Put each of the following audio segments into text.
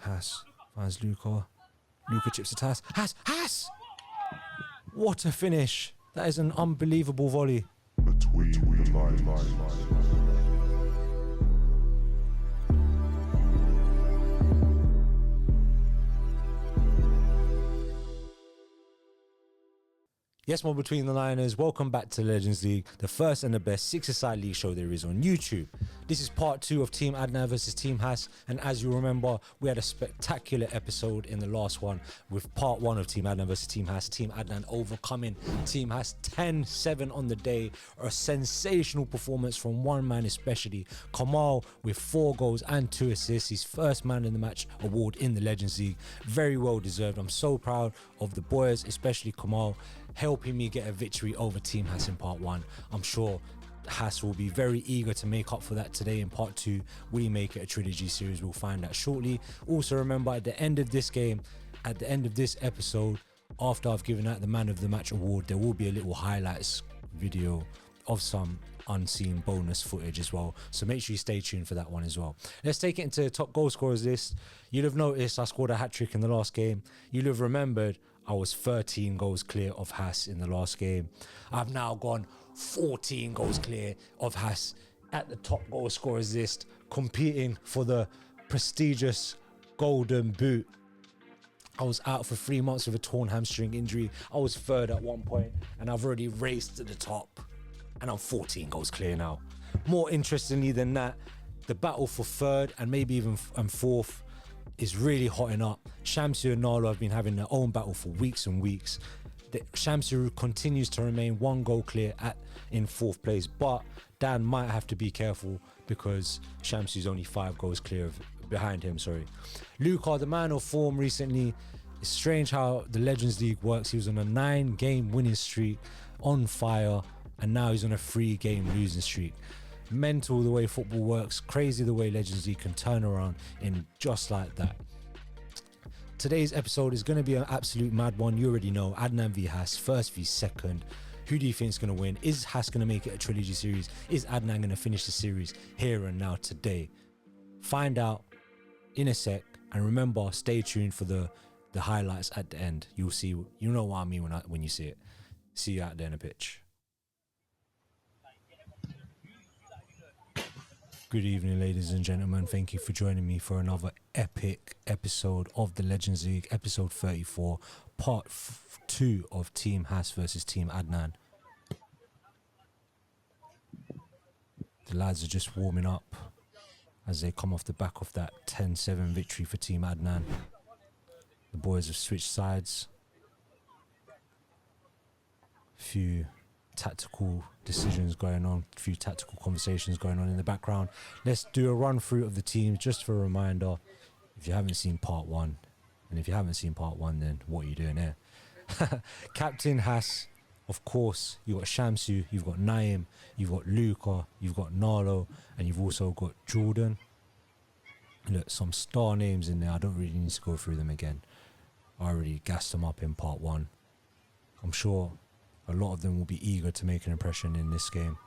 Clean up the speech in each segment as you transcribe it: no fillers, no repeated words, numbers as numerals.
Haas finds Luca. Luca chips it to Haas. Haas! What a finish. That is an unbelievable volley. Between the lines. Yes, more Between the Liners. Welcome back to Legends League, the first and the best six-a-side league show there is on YouTube. This is part 2 of Team Adnan versus Team Haas, and as you remember, we had a spectacular episode in the last one with part 1 of Team Adnan versus Team Haas. Team Adnan overcoming Team Haas 10-7 on the day. A sensational performance from one man especially, Kamal, with 4 goals and 2 assists. His first man in the match award in the Legends League. Very well deserved. I'm so proud of the boys, especially Kamal, helping me get a victory over Team Haas in part 1. I'm sure Haas will be very eager to make up for that today in part 2. Will he make it a trilogy series? We'll find out shortly. Also remember, at the end of this game, at the end of this episode, after I've given out the man of the match award, there will be a little highlights video of some unseen bonus footage as well, so make sure you stay tuned for that one as well. Let's take it into the top goal scorers list. You'll have noticed I scored a hat-trick in the last game. You'll have remembered I was 13 goals clear of Haas in the last game. I've now gone 14 goals clear of Haas at the top goal scorers list, competing for the prestigious golden boot. I was out for 3 months with a torn hamstring injury. I was third at one point, and I've already raced to the top, and I'm 14 goals clear now. More interestingly than that, the battle for third and maybe even fourth is really hotting up. Shamsu and Nalo have been having their own battle for weeks and weeks. Shamsu continues to remain 1 goal clear in 4th place, but Dan might have to be careful because Shamsu's only 5 goals clear behind him. Luca, the man of form recently. It's strange how the Legends League works. He was on a 9-game winning streak, on fire, and now he's on a 3-game losing streak. Mental the way football works, crazy the way Legends League can turn around in just like that. Today's episode is going to be an absolute mad one. You already know, Adnan v Haas, first v second. Who do you think is going to win? Is Haas going to make it a trilogy series? Is Adnan going to finish the series here and now today? Find out in a sec, and remember, stay tuned for the highlights at the end. You'll see, you know what I mean when you see it. See you out there in the pitch. Good evening, ladies and gentlemen. Thank you for joining me for another epic episode of the Legends League, episode 34, part 2 of Team Haas versus Team Adnan. The lads are just warming up as they come off the back of that 10-7 victory for Team Adnan. The boys have switched sides. A few tactical decisions going on, a few tactical conversations going on in the background. Let's do a run through of the team just for a reminder, if you haven't seen part 1, and if you haven't seen part 1, then what are you doing here? Captain Haas, of course. You've got Shamsu, you've got Naim, you've got Luca, you've got Nalo, and you've also got Jordan. Look, some star names in there. I don't really need to go through them again. I already gassed them up in part 1. I'm sure a lot of them will be eager to make an impression in this game.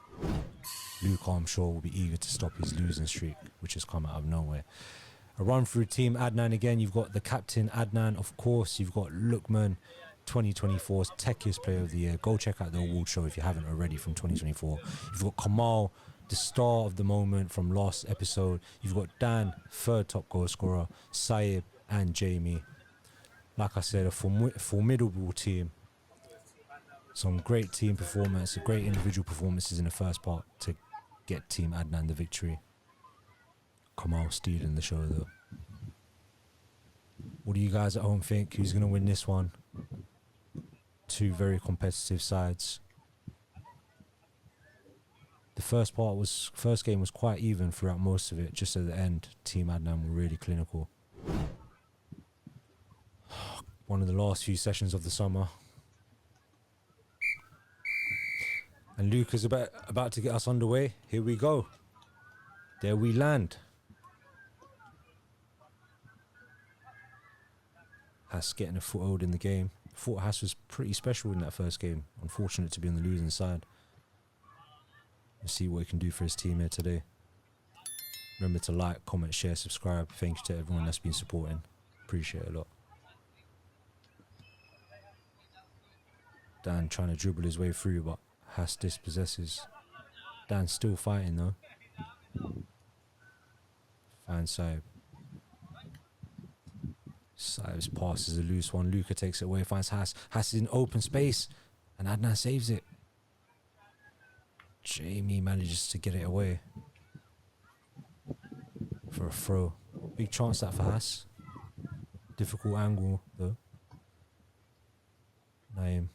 Luca, I'm sure, will be eager to stop his losing streak, which has come out of nowhere. A run through Team Adnan again. You've got the captain, Adnan, of course. You've got Lukman, 2024's Techiest Player of the Year. Go check out the award show if you haven't already from 2024. You've got Kamal, the star of the moment from last episode. You've got Dan, 3rd top goal scorer, Saib and Jamie. Like I said, a formidable team. Some great team performance, great individual performances in the first part to get Team Adnan the victory. Kamal stealing the show though. What do you guys at home think? Who's going to win this one? 2 very competitive sides. The first game was quite even throughout most of it. Just at the end, Team Adnan were really clinical. One of the last few sessions of the summer. And Luca's about to get us underway. Here we go. There we land. Haas getting a foothold in the game. Thought Haas was pretty special in that first game. Unfortunate to be on the losing side. Let's see what he can do for his team here today. Remember to like, comment, share, subscribe. Thank you to everyone that's been supporting. Appreciate it a lot. Dan trying to dribble his way through, but Haas dispossesses. Dan's still fighting though. Finds Saib. Saib's pass is a loose one. Luka takes it away, finds Haas. Haas is in open space, and Adnan saves it. Jamie manages to get it away for a throw. Big chance that for Haas. Difficult angle though. Naeem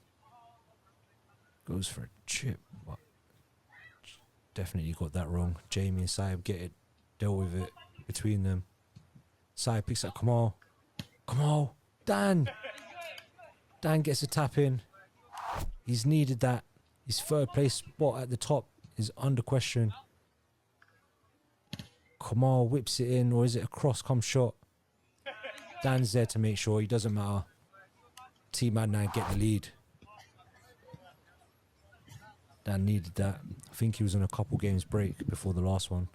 goes for a chip, but definitely got that wrong. Jamie and Saib get it, dealt with it between them. Saib picks up Kamal. Kamal, Dan gets a tap in. He's needed that. His third place spot at the top is under question. Kamal whips it in, or is it a cross-come shot? Dan's there to make sure. He doesn't matter. Team Adnan get the lead. Dan needed that. I think he was on a couple games break before the last one.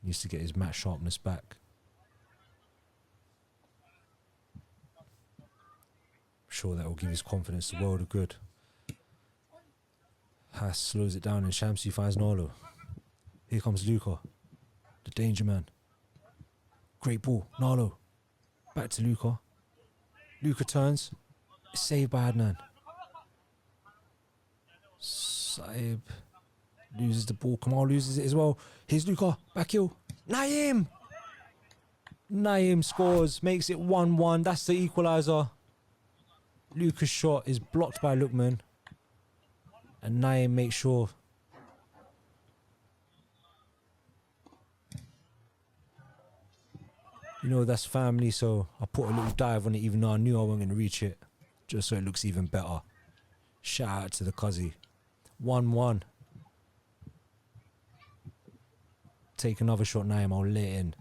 Needs to get his match sharpness back. Sure that will give his confidence the world of good. Haas slows it down and Shamsi finds Nalo. Here comes Luka, the danger man. Great ball, Nalo. Back to Luka. Luka turns. It's saved by Adnan. Saib loses the ball. Kamal loses it as well. Here's Luka. Back heel. Naeem scores. Makes it 1-1. That's the equaliser. Luka's shot is blocked by Lukman. And Naeem makes sure. You know, that's family, so I put a little dive on it even though I knew I wasn't going to reach it. Just so it looks even better. Shout out to the Cuzzy. 1-1. Take another shot, Naeem. I'll let it in.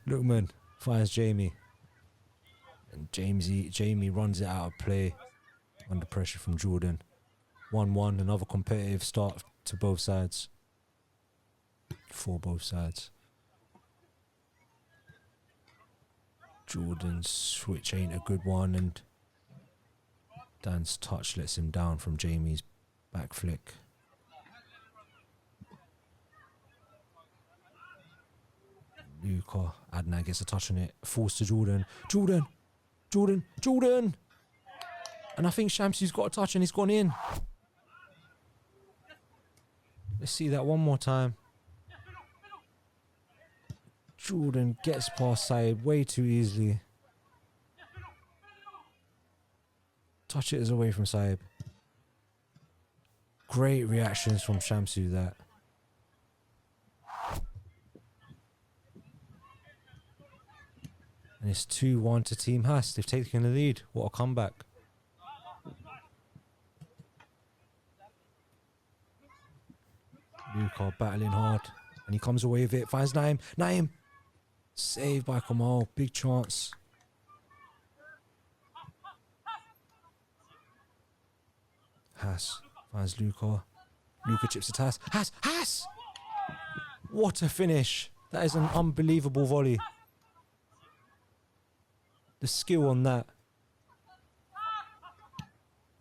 Lukman finds Jamie. And Jamie runs it out of play under pressure from Jordan. 1-1, another competitive start to both sides. For both sides. Jordan's switch ain't a good one, and Dan's touch lets him down from Jamie's back flick. Luka, Adnan gets a touch on it, falls to Jordan. Jordan! And I think Shamsi's got a touch and he's gone in. Let's see that one more time. Jordan gets past Saib way too easily. Touch it is away from Saib. Great reactions from Shamsu that. And it's 2-1 to Team Haas. They've taken the lead. What a comeback. Luka battling hard. And he comes away with it. Finds Naeem. Saved by Kamal. Big chance. Haas finds Luka. Luka chips it to Haas. Haas! What a finish. That is an unbelievable volley. The skill on that.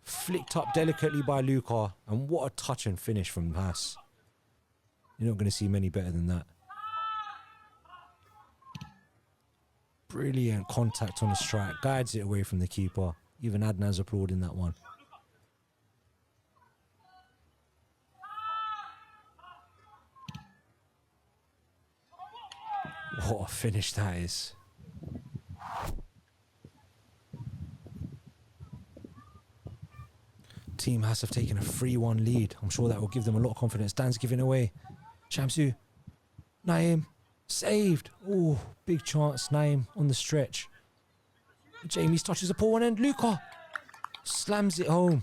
Flicked up delicately by Luka. And what a touch and finish from Haas. You're not going to see many better than that. Brilliant contact on the strike. Guides it away from the keeper. Even Adnan's applauding that one. What a finish that is. Team Haas have taken a 3-1 lead. I'm sure that will give them a lot of confidence. Dan's giving away. Shamsu. Naeem. Saved. Oh, big chance. Naeem on the stretch. Jamie's touches a poor one and Luka slams it home.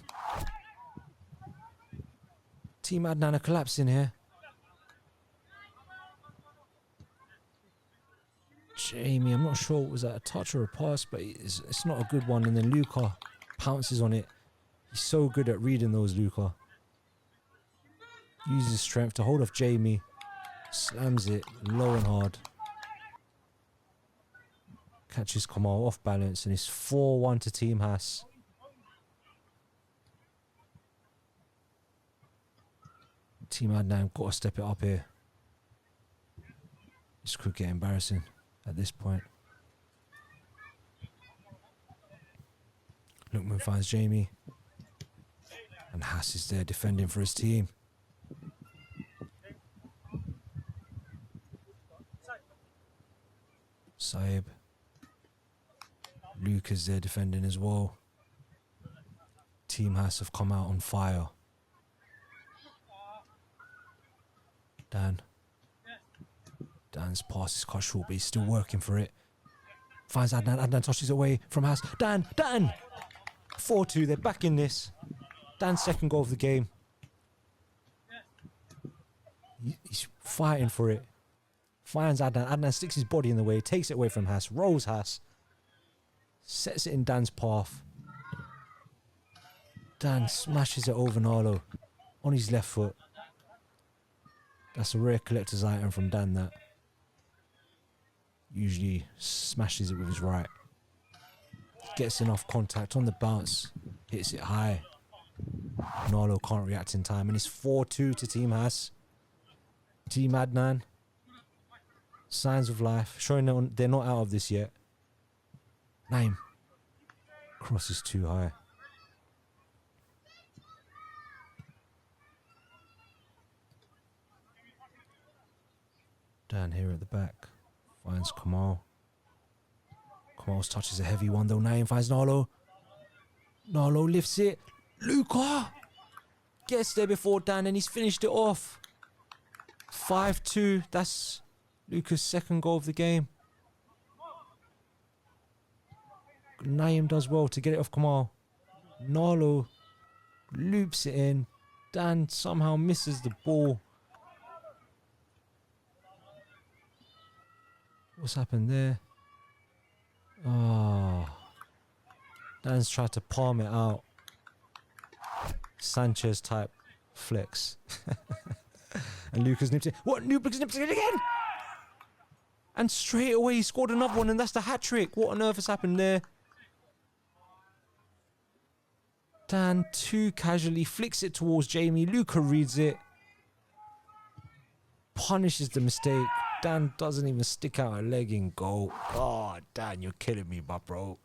Team Adnan are collapsing here. Jamie, I'm not sure was that a touch or a pass, but it's not a good one. And then Luka pounces on it. He's so good at reading those, Luka. Uses strength to hold off Jamie. Slams it low and hard. Catches Kamal off balance and it's 4-1 to Team Haas. Team Adnan got to step it up here. This could get embarrassing at this point. Lookman finds Jamie. And Haas is there defending for his team. Saib. Luke is there defending as well. Team Haas have come out on fire. Dan. Dan's pass is cut short, but he's still working for it. Finds Adnan. Adnan tosses away from Haas. Dan! 4-2, they're back in this. Dan's second goal of the game. He's fighting for it. Finds Adnan. Adnan sticks his body in the way, takes it away from Haas, rolls Haas. Sets it in Dan's path. Dan smashes it over Narlo on his left foot. That's a rare collector's item from Dan, that. Usually smashes it with his right. Gets enough contact on the bounce. Hits it high. Narlo can't react in time. And it's 4-2 to Team Haas. Team Adnan. Signs of life. Showing they're not out of this yet. Naim. Cross is too high. Dan here at the back. Finds Kamal. Kamal's touch is a heavy one though. Naim finds Narlo. Narlo lifts it. Luca gets there before Dan and he's finished it off. 5-2. That's Luca's second goal of the game. Naim does well to get it off Kamal. Narlo loops it in. Dan somehow misses the ball. What's happened there? Oh. Dan's tried to palm it out. Sanchez type flex. And Lucas nips it. What? Lucas nips it again? And straight away he scored another one and that's the hat-trick. What on earth has happened there? Dan too casually flicks it towards Jamie. Luca reads it. Punishes the mistake. Dan doesn't even stick out a leg in goal. Oh, Dan, you're killing me, my bro.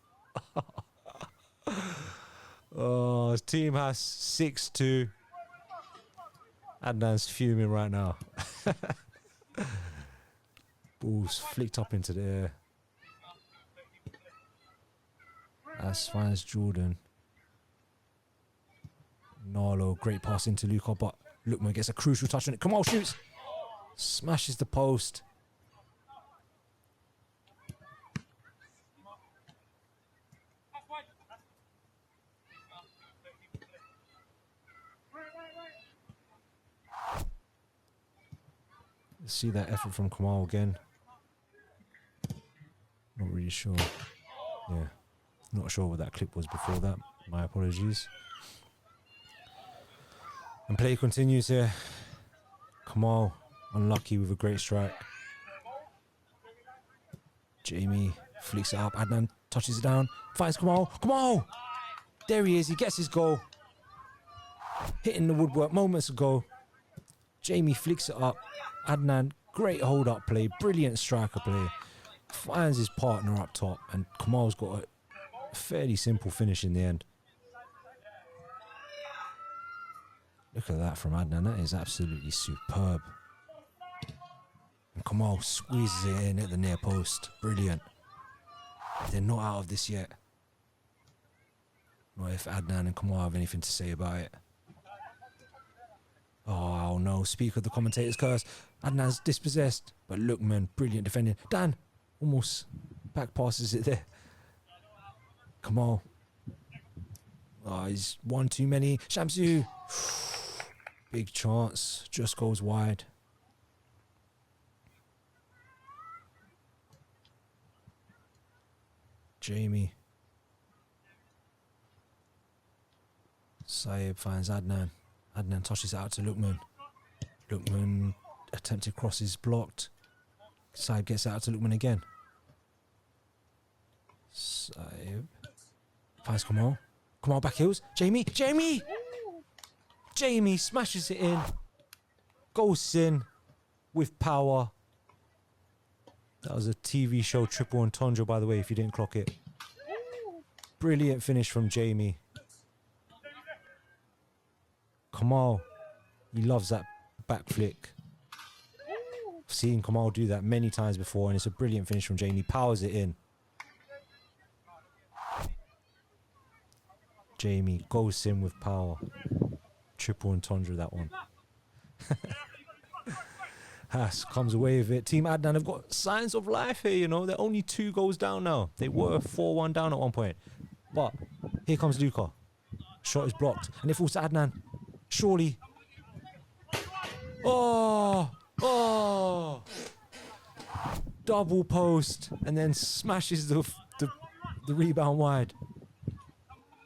Oh, his team has 6-2. Adnan's fuming right now. Ball's flicked up into the air. As finds Jordan. Narlo, great pass into Luca, but Lookman gets a crucial touch on it. Kamal shoots. Smashes the post. See that effort from Kamal again. Not really sure. Yeah. Not sure what that clip was before that. My apologies. And play continues here. Kamal unlucky with a great strike. Jamie flicks it up. Adnan touches it down. Finds Kamal. Kamal! There he is. He gets his goal. Hitting the woodwork moments ago. Jamie flicks it up. Adnan, great hold-up play. Brilliant striker play. Finds his partner up top. And Kamal's got a fairly simple finish in the end. Look at that from Adnan. That is absolutely superb. And Kamal squeezes it in at the near post. Brilliant. They're not out of this yet. Not if Adnan and Kamal have anything to say about it. Oh no, speak of the commentator's curse. Adnan's dispossessed. But Lookman, brilliant defending. Dan almost back passes it there. Kamal. Oh, he's one too many. Shamsu. Big chance. Just goes wide. Jamie. Saib finds Adnan. Adnan tosses it out to Lookman. Lookman attempted crosses blocked. Side gets out to Lookman again. Side finds Kamal. Kamal back heels. Jamie! Jamie! Jamie smashes it in. Goes in with power. That was a TV show triple entendre, by the way, if you didn't clock it. Brilliant finish from Jamie. Kamal, he loves that back flick. I've seen Kamal do that many times before, and it's a brilliant finish from Jamie. Powers it in. Jamie goes in with power. Triple entendre, that one. Haas comes away with it. Team Adnan have got signs of life here, you know. They're only 2 goals down now. They were 4-1 down at one point. But here comes Luca. Shot is blocked. And it falls to Adnan. Surely. Oh! Oh! Double post. And then smashes the rebound wide.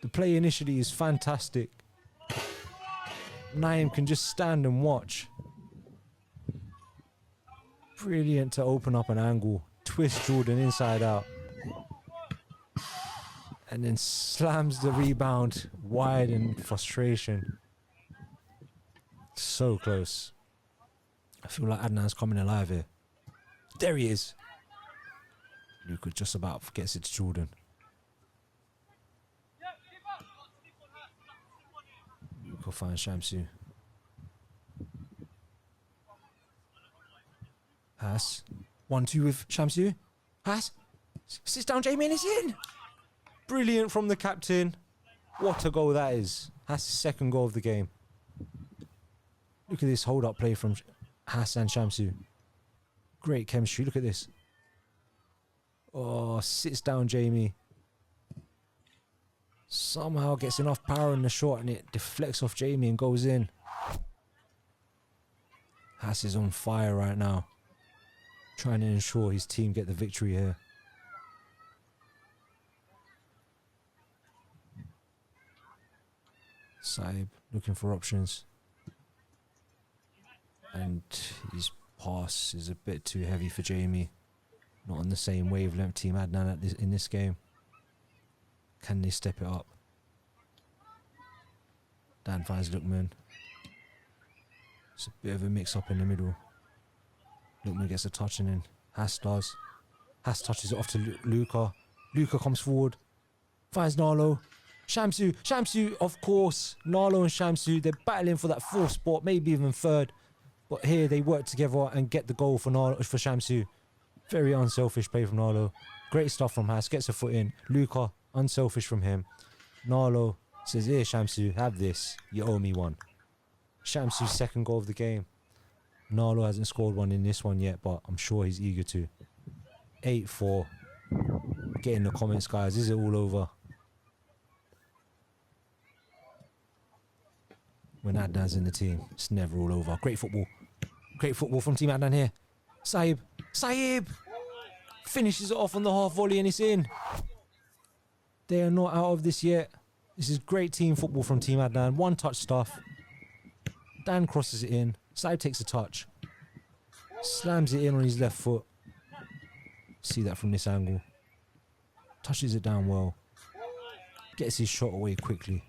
The play initially is fantastic. Naeem can just stand and watch. Brilliant to open up an angle. Twist Jordan inside out. And then slams the rebound wide in frustration. So close. I feel like Adnan's coming alive here. There he is. Luka just about gets it to Jordan. Luka finds Shamsu. Haas. 1-2 with Shamsu. Haas. Sits down Jamie and it's in. Brilliant from the captain. What a goal that is. Haas' second goal of the game. Look at this hold-up play from Haas and Shamsu. Great chemistry. Look at this. Oh, sits down Jamie. Somehow gets enough power in the shot and it deflects off Jamie and goes in. Haas is on fire right now. Trying to ensure his team get the victory here. Saib looking for options. And his pass is a bit too heavy for Jamie. Not on the same wavelength Team Adnan in this game. Can they step it up? Dan finds Lookman. It's a bit of a mix-up in the middle. Lookman gets a touch and then Haas does. Haas touches it off to Luca. Luca comes forward. Finds Narlo. Shamsu, of course. Narlo and Shamsu, they're battling for that 4th spot, maybe even 3rd. But here they work together and get the goal for Shamsu. Very unselfish play from Narlo. Great stuff from Haas. Gets a foot in. Luca, unselfish from him. Narlo says, here Shamsu, have this. You owe me one. Shamsu's second goal of the game. Narlo hasn't scored one in this one yet, but I'm sure he's eager to. 8-4. Get in the comments, guys. Is it all over? When Adnan's in the team, it's never all over. Great football. Great football from Team Adnan here. Saib! Finishes it off on the half volley and it's in. They are not out of this yet. This is great team football from Team Adnan. One touch stuff. Dan crosses it in. Saib takes a touch. Slams it in on his left foot. See that from this angle. Touches it down well. Gets his shot away quickly.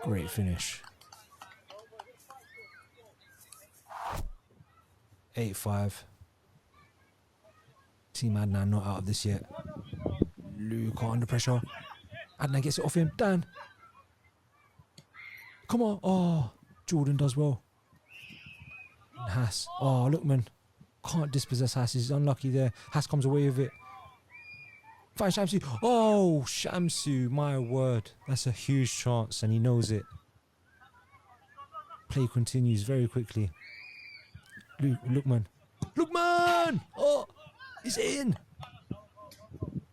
Great finish. 8-5. Team Adnan not out of this yet. Luca under pressure. Adnan gets it off him. Dan. Come on. Oh, Jordan does well. And Haas. Oh, Lookman. Can't dispossess Haas. He's unlucky there. Haas comes away with it. Find Shamsu. Oh, Shamsu. My word. That's a huge chance and he knows it. Play continues very quickly. Lookman. Oh, he's in.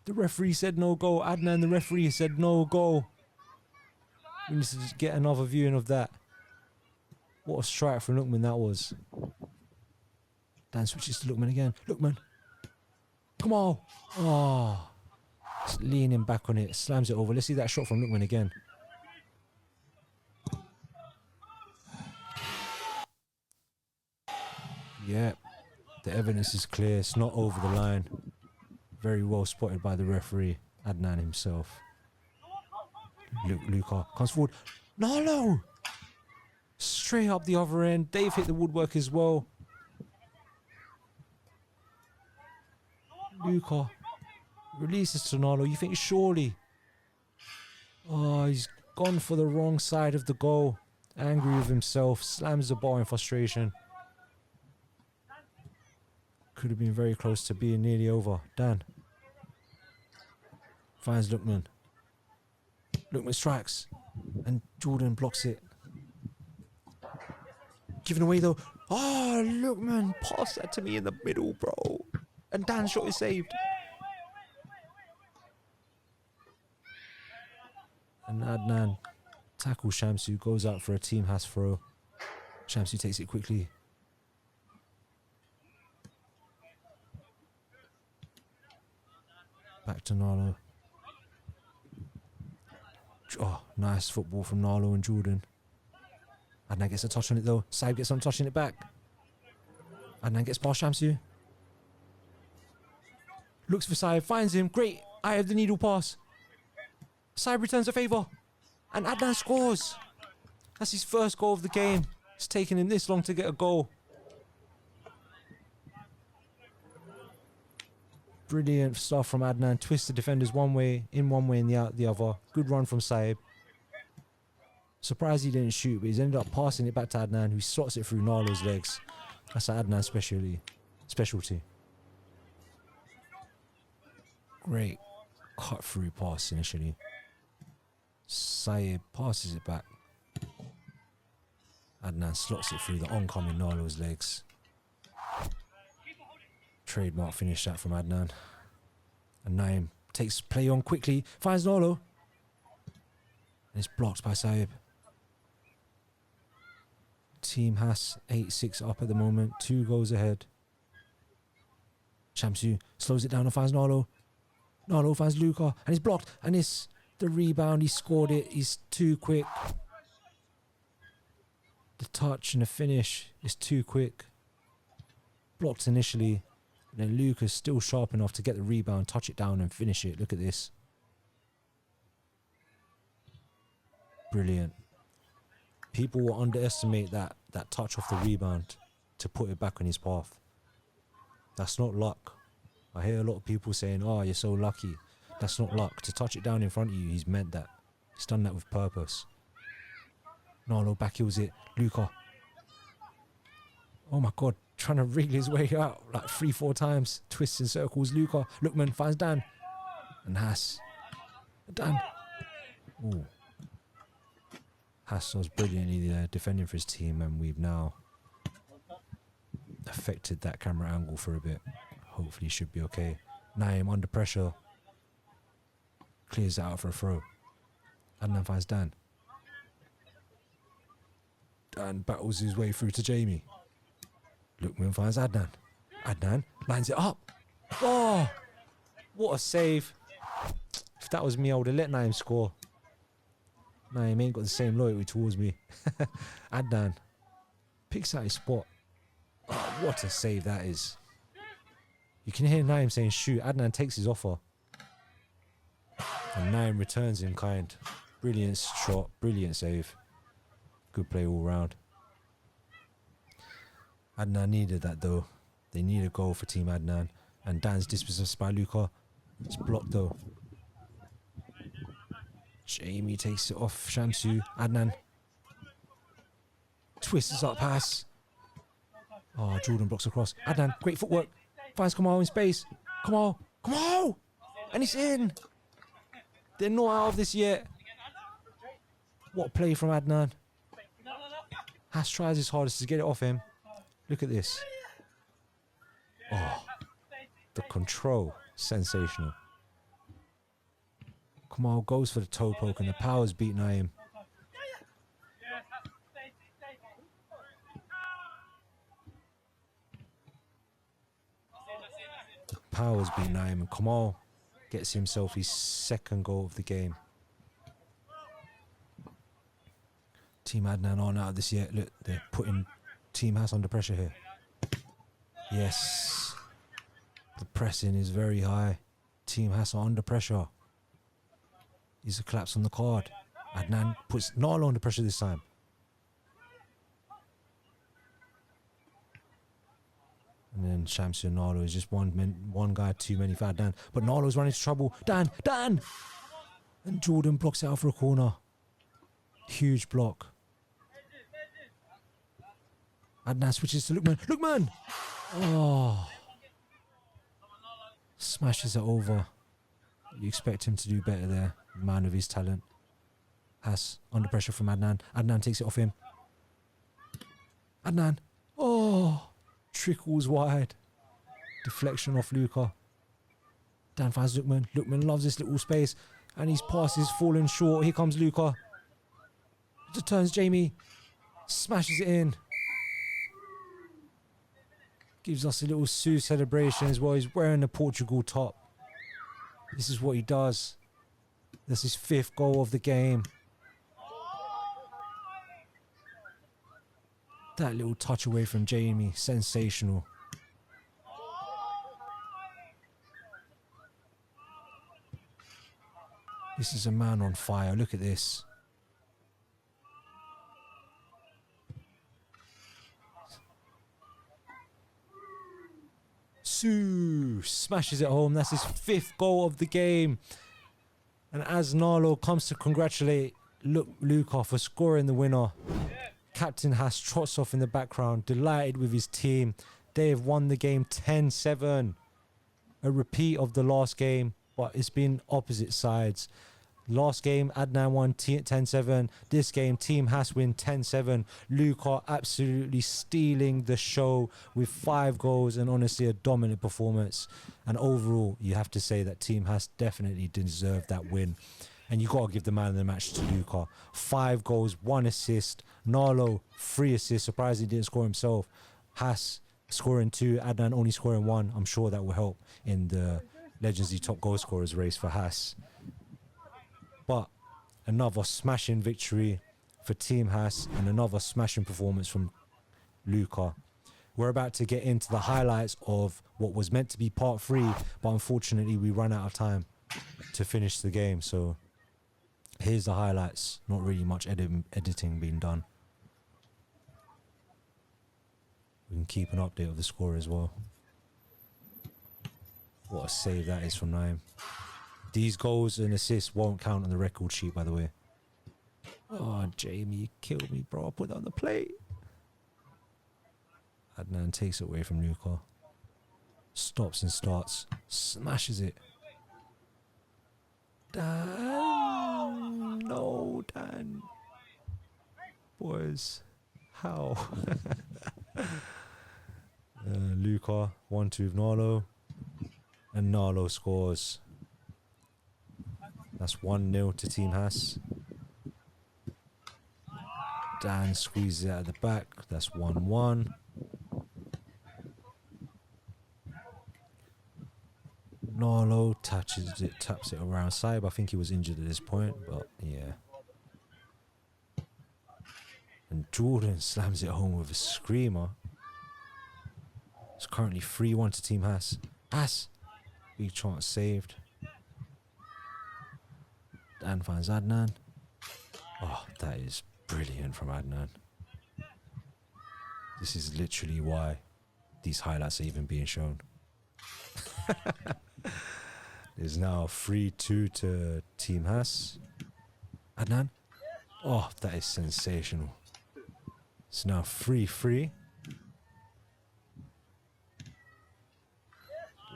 The referee said no goal. Adnan, the referee, said no goal. We need to just get another viewing of that. What a strike from Lookman that was. Dan switches to Lookman again. Lookman. Come on. Oh. Just leaning back on it. Slams it over. Let's see that shot from Lookman again. Yep. The evidence is clear. It's not over the line. Very well spotted by the referee, Adnan himself. Luca comes forward. No! Straight up the other end. They've hit the woodwork as well. Luca releases to Nalo. You think surely. Oh, he's gone for the wrong side of the goal. Angry with himself. Slams the ball in frustration. Could have been very close to being nearly over. Dan finds Lookman. Lookman strikes. And Jordan blocks it. Given away though. Oh, Lookman. Pass that to me in the middle, bro. And Dan's shot is saved. And Adnan tackles Shamsu. Goes out for a team has throw. Shamsu takes it quickly. Back to Nalo. Oh, nice football from Nalo and Jordan. Adnan gets a touch on it though. Saib gets on touching it back. Adnan gets past Shamsu. Looks for Saib, finds him. Great eye of the needle pass. Saib returns a favour. And Adnan scores. That's his first goal of the game. It's taken him this long to get a goal. Brilliant stuff from Adnan. Twist the defenders one way and out the other. Good run from Saib. Surprised he didn't shoot, but he's ended up passing it back to Adnan, who slots it through Nalo's legs. That's Adnan's specialty. Great cut through pass initially. Saib passes it back. Adnan slots it through the oncoming Nalo's legs. Trademark finish that from Adnan. And Naim takes play on quickly, finds Nalo. And it's blocked by Saib. Team has 8-6 up at the moment, 2 goals ahead. Shamsu slows it down and finds Nalo. Nalo finds Luca and it's blocked. And it's the rebound, he scored it, he's too quick. The touch and the finish is too quick. Blocked initially. And then Luca's still sharp enough to get the rebound, touch it down and finish it. Look at this. Brilliant. People will underestimate that touch off the rebound to put it back on his path. That's not luck. I hear a lot of people saying, oh, you're so lucky. That's not luck. To touch it down in front of you, he's meant that. He's done that with purpose. Nalo backheels it. Luca. Oh my God. Trying to wriggle his way out like 3-4 times. Twists and circles. Luca. Lookman finds Dan. And Haas. Dan. Ooh. Haas was brilliantly there defending for his team, and we've now affected that camera angle for a bit. Hopefully should be okay. Naim under pressure. Clears it out for a throw. Adnan finds Dan. Dan battles his way through to Jamie. Lookman finds Adnan. Adnan lines it up. Oh, what a save. If that was me, I would have let Naim score. Naim ain't got the same loyalty towards me. Adnan picks out his spot. Oh, what a save that is. You can hear Naim saying shoot. Adnan takes his offer. And Naim returns in kind. Brilliant shot, brilliant save. Good play all round. Adnan needed that though. They need a goal for Team Adnan. And Dan's dispossessed by Luca. It's blocked though. Jamie takes it off Shamsu. Adnan twists up pass. Oh, Jordan blocks across. Adnan, great footwork. Finds Kamal in space. Kamal! And it's in! They're not out of this yet. What play from Adnan. Haas tries his hardest to get it off him. Look at this. Oh, the control. Sensational. Kamal goes for the toe poke and the power's beat Naim. The power's beat Naim and Kamal gets himself his second goal of the game. Team Adnan aren't out of this yet. Look, they're putting Team Haas under pressure here. Yes. The pressing is very high. Team Hass are under pressure. He's a collapse on the card. Adnan puts Nala under pressure this time. And then Shamsi and Nalo is just one guy too many for Adnan. But Nalo's running into trouble. Dan! And Jordan blocks it out for a corner. Huge block. Adnan switches to Lukman! Oh. Smashes it over. You expect him to do better there. Man of his talent. Hass under pressure from Adnan. Adnan takes it off him. Adnan. Oh. Trickles wide. Deflection off Luca. Dan finds Lukman. Lukman loves this little space. And his pass is falling short. Here comes Luca. Just turns Jamie. Smashes it in. Gives us a little Sue celebration as well. He's wearing the Portugal top. This is what he does. That's his 5th goal of the game. That little touch away from Jamie. Sensational. This is a man on fire. Look at this. Sue smashes it home. That's his 5th goal of the game. And as Nalo comes to congratulate Luca for scoring the winner, Captain Hass trots off in the background, delighted with his team. They have won the game 10-7. A repeat of the last game, but it's been opposite sides. Last game, Adnan won 10-7. This game, Team Hass win 10-7. Luca absolutely stealing the show with 5 goals and honestly a dominant performance. And overall, you have to say that Team Hass definitely deserved that win. And you got to give the man of the match to Luca. 5 goals, 1 assist. Nalo, 3 assists. Surprisingly, didn't score himself. Hass scoring 2. Adnan only scoring 1. I'm sure that will help in the Legends League top goal scorers race for Hass. But another smashing victory for Team Hass and another smashing performance from Luca. We're about to get into the highlights of what was meant to be part 3, but unfortunately we ran out of time to finish the game. So here's the highlights. Not really much editing being done. We can keep an update of the score as well. What a save that is from Naeem. These goals and assists won't count on the record sheet, by the way. Oh, Jamie, you killed me, bro. I'll put that on the plate. Adnan takes it away from Luca. Stops and starts. Smashes it. Dan. No, Dan. Boys. How? Luca, 1-2 with Nalo. And Nalo scores. That's 1-0 to Team Hass. Dan squeezes it out of the back. That's 1-1. Nalo taps it around side. I think he was injured at this point, but yeah. And Jordan slams it home with a screamer. It's currently 3-1 to Team Hass. Hass! Big chance saved. Dan finds Adnan. Oh, that is brilliant from Adnan. This is literally why these highlights are even being shown. There's now 3-2 to Team Hass. Adnan. Oh, that is sensational. It's now 3-3.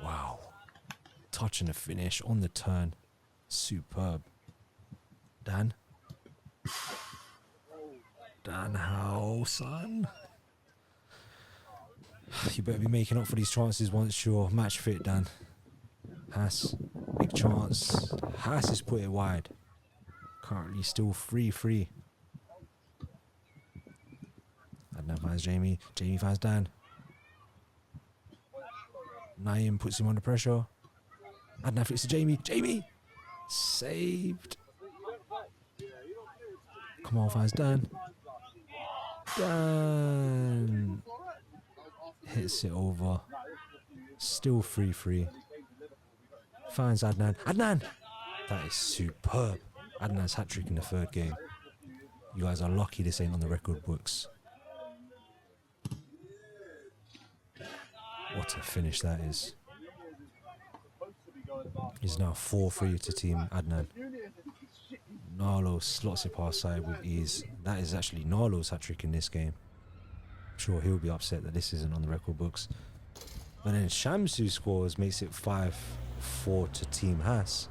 Wow. Touch and a finish on the turn. Superb. Dan. Dan, how, son? You better be making up for these chances once you're match fit, Dan. Hass, big chance. Hass has put it wide. Currently still 3-3. Adnan finds Jamie. Jamie finds Dan. Naeem puts him under pressure. Adnan flicks to Jamie. Jamie! Saved. Come on, finds Dan. Dan Hits it over. Still 3-3. Finds Adnan. Adnan! That is superb. Adnan's hat-trick in the third game. You guys are lucky this ain't on the record books. What a finish that is. He's now 4-3 to team Adnan. Narlo slots it past side with ease. That is actually Narlo's hat-trick in this game. I'm sure he'll be upset that this isn't on the record books. But then Shamsu scores, makes it 5-4 to team Haas.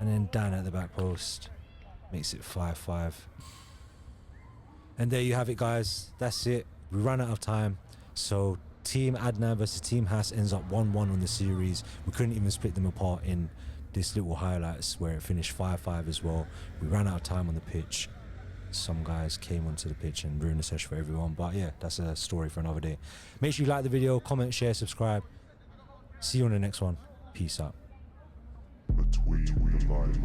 And then Dan at the back post makes it 5-5. And there you have it, guys. That's it. We ran out of time. So team Adnan versus team Haas ends up 1-1 on the series. We couldn't even split them apart in this little highlights where it finished 5-5 as well. We ran out of time on the pitch. Some guys came onto the pitch and ruined the session for everyone. But yeah, that's a story for another day. Make sure you like the video, comment, share, subscribe. See you on the next one. Peace out. Between the lines.